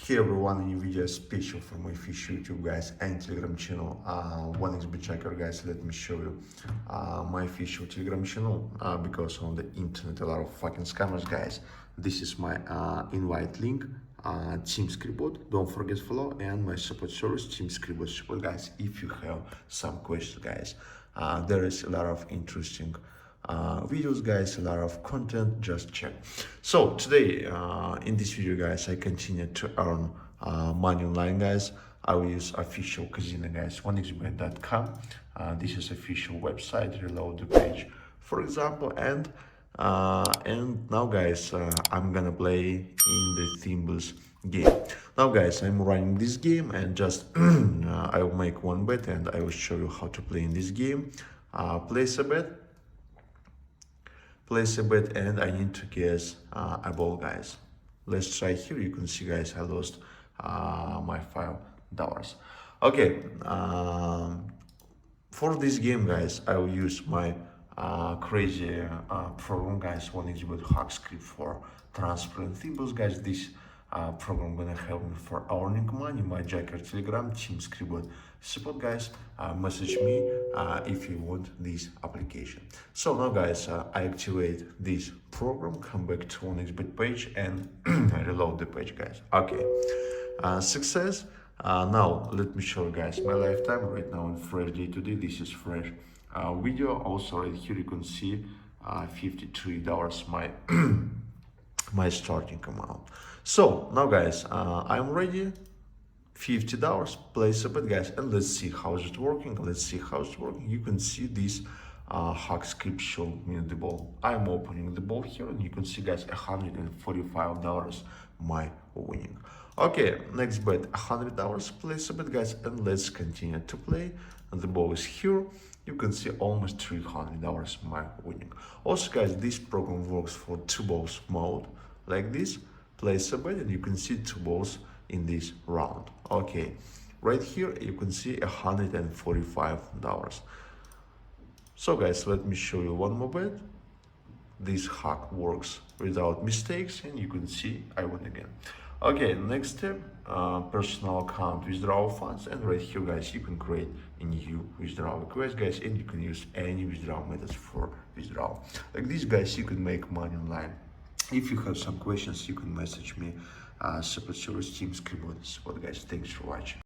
Hey everyone, new video special for my official YouTube guys and Telegram channel. 1xbet checker guys, let me show you my official Telegram channel because on the internet a lot of fucking scammers guys. This is my invite link, Thimble Script. Don't forget follow, and my support service Thimble Script support guys. If you have some questions guys, there is a lot of interesting videos guys, a lot of content, just check. So today in this video guys, I continue to earn money online guys. I will use official casino guys, 1xbet.com. This is official website. Reload the page for example, and now guys, I'm gonna play in the Thimble's game. Now guys, I'm running this game and just I will make one bet and I will show you how to play in this game. Place a bet and I need to guess a ball guys. Let's try here. You can see guys, I lost my $5. Okay, for this game guys, I will use my crazy program guys, 1xbet hack script for transparent thimbles guys. This program gonna help me for earning money. My Jacker Telegram Thimble Script support guys. Message me if you want this application. So now guys, I activate this program, come back to 1xbet page and reload the page guys. Okay, success. Now let me show you guys my lifetime right now in fresh day today. This is fresh video. Also right here you can see $53 my my starting amount. So now guys, I'm ready. $50, place a bet guys, and let's see how is it working. You can see this hack script showing me the ball. I'm opening the ball here and you can see guys, $145 my winning. Okay, next bet, $100, place a bet guys, and let's continue to play. And the ball is here. You can see almost $300 my winning. Also guys, this program works for two balls mode like this. Place a bet and you can see two balls in this round. Okay, right here you can see $145. So guys, let me show you one more bet. This hack works without mistakes and you can see I win again. Okay, next step, personal account withdrawal funds, and right here guys you can create a new withdrawal request guys, and you can use any withdrawal methods for withdrawal. Like this guys, you can make money online. If you have some questions, you can message me, support service Thimble Script support guys. Thanks for watching.